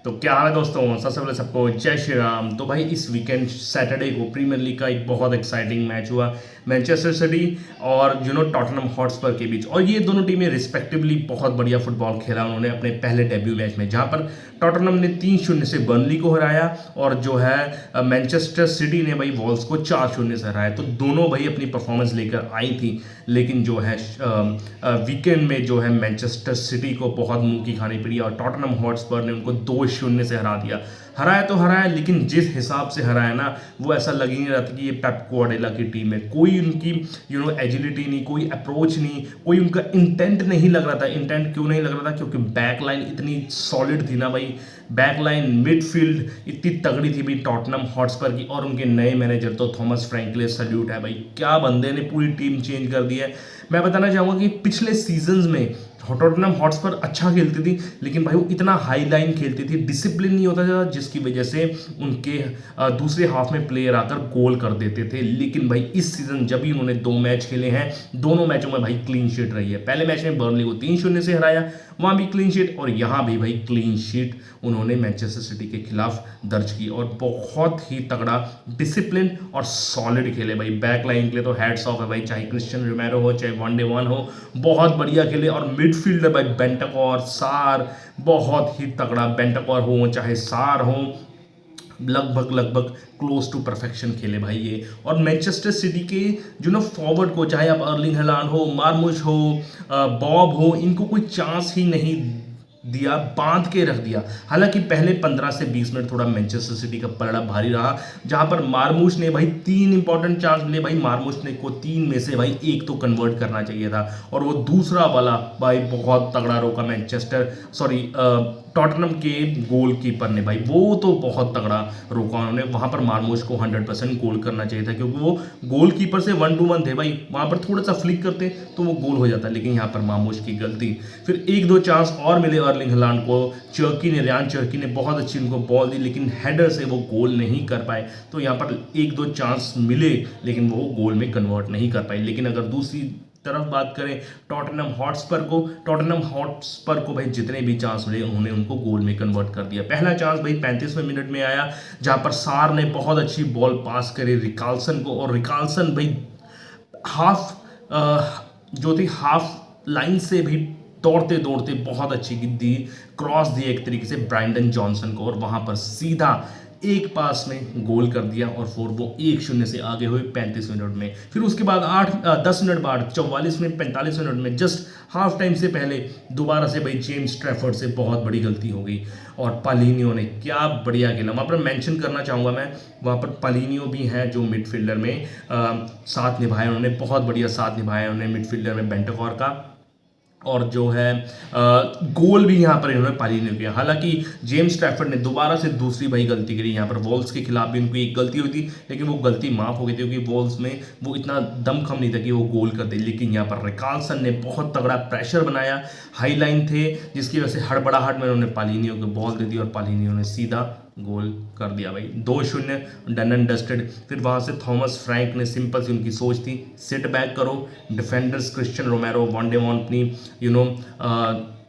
तो क्या हाल है दोस्तों, सबसे पहले सबको जय श्री राम। तो भाई इस वीकेंड सैटरडे को प्रीमियर लीग का एक बहुत एक्साइटिंग मैच हुआ मैनचेस्टर सिटी और टॉटनहम हॉटस्पर के बीच। और ये दोनों टीमें रिस्पेक्टिवली बहुत बढ़िया फुटबॉल खेला उन्होंने अपने पहले डेब्यू मैच में, जहां पर टॉटनहम ने 3-0 से बर्नली को हराया और मैनचेस्टर सिटी ने भाई वॉल्स को 4-0 से हराया। तो दोनों भाई अपनी परफॉर्मेंस लेकर आई थी, लेकिन वीकेंड में मैनचेस्टर सिटी को बहुत मुंह की खानी पड़ी और टॉटनहम हॉटस्पर ने उनको 2-0 से हरा दिया। हराया तो हराया, लेकिन जिस हिसाब से हराया ना, वो ऐसा लग ही नहीं रहा था कि ये पेप ग्वार्डियोला की टीम है। कोई उनकी एजिलिटी नहीं, कोई अप्रोच नहीं, कोई उनका इंटेंट नहीं लग रहा था। इंटेंट क्यों नहीं लग रहा था? क्योंकि बैक लाइन इतनी सॉलिड थी ना भाई, बैक लाइन मिडफील्ड इतनी तगड़ी थी भाई टॉटनहम हॉटस्पर की। और उनके नए मैनेजर तो थॉमस फ्रैंक के लिए सल्यूट है भाई, क्या बंदे ने पूरी टीम चेंज कर दी है। मैं बताना चाहूँगा कि पिछले सीजन्स में टॉटनहम हॉटस्पर अच्छा खेलती थी, लेकिन भाई वो इतना हाई लाइन खेलती थी, डिसिप्लिन नहीं होता था, जिसकी वजह से उनके दूसरे हाफ में प्लेयर आकर गोल कर देते थे। लेकिन भाई इस सीजन जब भी उन्होंने 2 मैच खेले हैं, दोनों मैचों में भाई क्लीन शीट रही है। पहले मैच में बर्नली को 3-0 से हराया, वहां भी क्लीन शीट, और यहाँ भी भाई क्लीन शीट उन्होंने मैनचेस्टर सिटी के खिलाफ दर्ज की। और बहुत ही तगड़ा डिसिप्लिन और सॉलिड खेले भाई। बैक लाइन के लिए तो हैट्स ऑफ है भाई, चाहे क्रिश्चियन रोमेरो हो, चाहे वनडे वन हो, बहुत बढ़िया खेले। और मिडफील्डर भाई बेंटकॉर, सार, बहुत ही तगड़ा। बेंटकॉर हो चाहे सार हो, लगभग क्लोज टू परफेक्शन खेले भाई ये। और मैनचेस्टर सिटी के फॉरवर्ड को, चाहे आप अर्लिंग हलांड हो, मार्मुश हो, बॉब हो, इनको कोई चांस ही नहीं दिया, बांध के रख दिया। हालांकि पहले 15 से 20 मिनट थोड़ा मैनचेस्टर सिटी का पलड़ा भारी रहा, जहां पर मार्मुश ने भाई 3 इंपॉर्टेंट चांस मिले भाई, मार्मुश ने को 3 में से भाई 1 तो कन्वर्ट करना चाहिए था, और वो दूसरा वाला भाई बहुत तगड़ा रोका टॉटनहम के गोलकीपर ने भाई, वो तो बहुत तगड़ा रोका उन्होंने। वहां पर मार्मुश को 100% गोल करना चाहिए था, क्योंकि वो गोलकीपर से 1-2-1 थे भाई, वहां पर थोड़ा सा फ्लिक करते तो वो गोल हो जाता। लेकिन यहाँ पर मार्मुश की गलती। फिर 1-2 चांस और मिले अर्लिंग हलांड को, रियान चर्की ने बहुत अच्छी उनको बॉल दी, लेकिन हेडर से वो गोल नहीं कर पाए। तो यहाँ पर 1-2 चांस मिले, लेकिन वो गोल में कन्वर्ट नहीं कर पाए। लेकिन अगर दूसरी तरफ बात करें टॉटनहम हॉटस्पर को भाई जितने भी चांस मिले, उन्होंने उनको गोल में कन्वर्ट कर दिया। पहला चांस भाई 35वें मिनट में आया, जहां पर सार ने बहुत अच्छी बॉल पास करी रिकाल्सन को, और रिकाल्सन भाई हाफ लाइन से भी दौड़ते दौड़ते बहुत अच्छी दी, क्रॉस दी एक तरीके से ब्राइंडन जॉनसन को, और वहां पर सीधा एक पास में गोल कर दिया। और फिर वो 1-0 से आगे हुए 35 मिनट में। फिर उसके बाद 10 मिनट बाद 44 मिनट 45 मिनट में, जस्ट हाफ टाइम से पहले दोबारा से भाई जेम्स ट्रैफर्ड से बहुत बड़ी गलती हो गई, और पालिनियो ने क्या बढ़िया खेला। वहाँ पर मेंशन करना चाहूँगा मैं, वहाँ पर पालिनियो भी हैं जो मिडफील्डर में साथ निभाया, उन्होंने बहुत बढ़िया साथ निभाया उन्होंने मिडफील्डर में बेंटकॉर का। और गोल भी यहाँ पर इन्होंने पालिनियो किया। हालांकि जेम्स ट्रैफर्ड ने दोबारा से दूसरी भाई गलती करी, यहाँ पर वॉल्स के खिलाफ भी उनको एक गलती हुई थी, लेकिन वो गलती माफ हो गई थी, क्योंकि वॉल्स में वो इतना दमखम नहीं था कि वो गोल कर दे। लेकिन यहाँ पर रिकाल्सन ने बहुत तगड़ा प्रेशर बनाया, हाई लाइन थे, जिसकी वजह से हड़बड़ाहट में उन्होंने पालिनियो को बॉल दे दी, और पालिनियो ने सीधा गोल कर दिया भाई, 2-0 डन एंड डस्टेड। फिर वहां से थॉमस फ्रैंक ने, सिंपल सी उनकी सोच थी, सिट बैक करो, डिफेंडर्स क्रिश्चियन रोमेरो, वनडे वन अपनी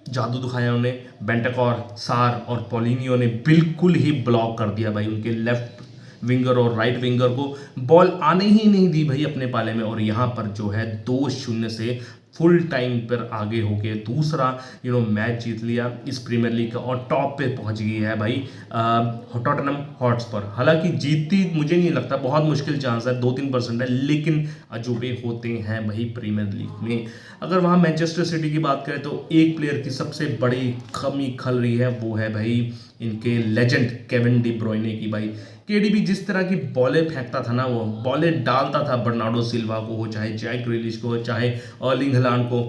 जादू दिखाया उन्हें। बेंटकॉर, सार और पॉलिनियो ने बिल्कुल ही ब्लॉक कर दिया भाई उनके लेफ्ट विंगर और राइट विंगर को, बॉल आने ही नहीं दी भाई अपने पाले में। और यहाँ पर 2-0 से फुल टाइम पर आगे होके दूसरा मैच जीत लिया इस प्रीमियर लीग का, और टॉप पे पहुंच गई है भाई टॉटनहम हॉटस्पर। हालांकि जीतती मुझे नहीं लगता, बहुत मुश्किल चांस है, 2-3% है, लेकिन अजूबे होते हैं भाई प्रीमियर लीग में। अगर वहाँ मैनचेस्टर सिटी की बात करें तो एक प्लेयर की सबसे बड़ी कमी खल रही है, वो है भाई इनके लेजेंड केविन डी ब्रुयने की। भाई केडीबी जिस तरह की बॉलें फेंकता था ना, वो बॉलें डालता था बर्नार्डो सिल्वा को हो, चाहे जैक ग्रिलिश को हो, चाहे अर्लिंग हलांड को,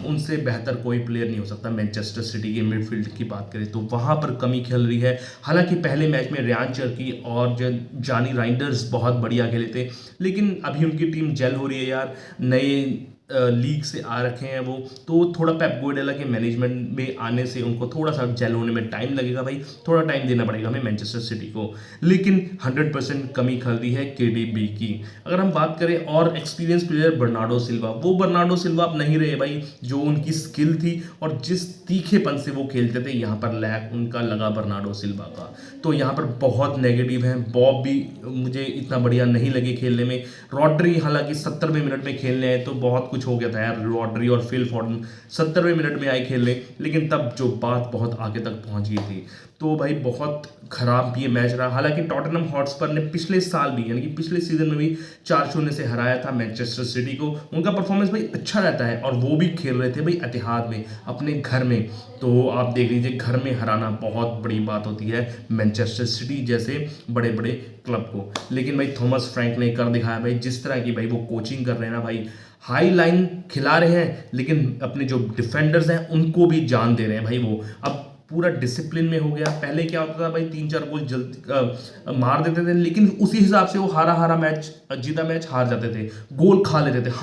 उनसे बेहतर कोई प्लेयर नहीं हो सकता। मैनचेस्टर सिटी के मिडफील्ड की बात करें तो वहां पर कमी खेल रही है। हालांकि पहले मैच में रियान चर्की और जॉनी राइंडर्स बहुत बढ़िया खेले थे, लेकिन अभी उनकी टीम जेल हो रही है यार। नए लीग से आ रखे हैं वो, तो थोड़ा पेप गार्डियोला के मैनेजमेंट में आने से उनको थोड़ा सा जेल होने में टाइम लगेगा भाई, थोड़ा टाइम देना पड़ेगा हमें मैनचेस्टर सिटी को। लेकिन 100% कमी खल दी है केडीबी की। अगर हम बात करें और एक्सपीरियंस प्लेयर बर्नार्डो सिल्वा, वो बर्नार्डो सिल्वा अब नहीं रहे भाई, जो उनकी स्किल थी और जिस तीखेपन से वो खेलते थे, यहाँ पर लैक उनका लगा बर्नार्डो सिल्वा का। तो यहाँ पर बहुत नेगेटिव है। बॉब भी मुझे इतना बढ़िया नहीं लगे खेलने में। रॉड्री हालांकि 70वें मिनट में खेलने आए तो बहुत कुछ हो गया था यार, रॉड्री और फिल फॉर्डन 70वें मिनट में आए खेलने, लेकिन तब जो बात बहुत आगे तक पहुंच गई थी। तो भाई बहुत खराब ये मैच रहा। हालांकि टॉटनहम हॉटस्पर ने पिछले साल भी, यानी कि पिछले सीजन में भी 4-0 से हराया था मैनचेस्टर सिटी को। उनका परफॉर्मेंस भाई अच्छा रहता है और वो भी खेल रहे थे भाई इतिहाद में, अपने घर में। तो आप देख लीजिए, घर में हराना बहुत बड़ी बात होती है मैनचेस्टर सिटी जैसे बड़े बड़े क्लब को। लेकिन भाई थॉमस फ्रैंक ने कर दिखाया भाई, जिस तरह की भाई वो कोचिंग कर रहे हैं ना भाई, हाई लाइन खिला रहे हैं, लेकिन अपने जो डिफेंडर्स हैं उनको भी जान दे रहे हैं भाई। वो अब पूरा डिसिप्लिन में हो गया। पहले क्या होता था भाई, 3-4 गोल जल्दी मार देते थे, लेकिन उसी हिसाब से वो हारा मैच, जीता मैच हार जाते थे, गोल खा लेते थे,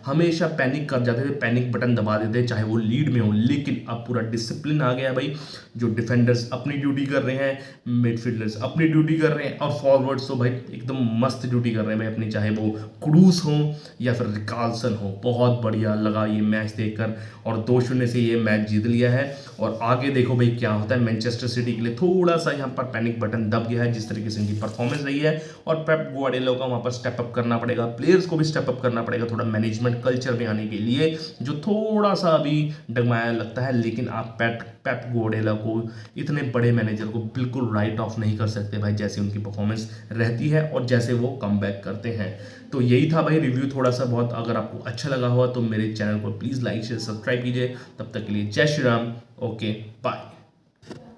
हमेशा पैनिक कर जाते थे, पैनिक बटन दबा देते चाहे वो लीड में हो। लेकिन अब पूरा डिसिप्लिन आ गया भाई, जो डिफेंडर्स अपनी ड्यूटी कर रहे हैं, मिडफील्डर्स अपनी ड्यूटी कर रहे हैं, और फॉरवर्ड्स तो भाई एकदम मस्त ड्यूटी कर रहे हैं भाई अपनी, चाहे वो क्रूस हो या फिर रिकार्लसन हो। बहुत बढ़िया लगा ये मैच देखकर, और 2-0 से ये मैच जीत लिया है। और आगे देखो भाई क्या होता है। मैनचेस्टर सिटी के लिए थोड़ा सा यहाँ पर पैनिक बटन दब गया है, जिस तरीके से इनकी परफॉर्मेंस रही है, और पेप गार्डियोला को वहाँ पर स्टेप अप करना पड़ेगा, प्लेयर्स को भी स्टेप अप करना पड़ेगा थोड़ा मैनेजमेंट कल्चर में आने के लिए, जो थोड़ा सा अभी डगमाया लगता है। लेकिन आप पेप गार्डियोला को, इतने बड़े मैनेजर को बिल्कुल राइट ऑफ नहीं कर सकते भाई, जैसे उनकी परफॉर्मेंस रहती है और जैसे वो कमबैक करते हैं। तो यही था भाई रिव्यू थोड़ा सा बहुत। अगर आपको अच्छा लगा हुआ तो मेरे चैनल को प्लीज़ लाइक शेयर सब्सक्राइब कीजिए। तब तक के लिए जय श्री राम, ओके बाय।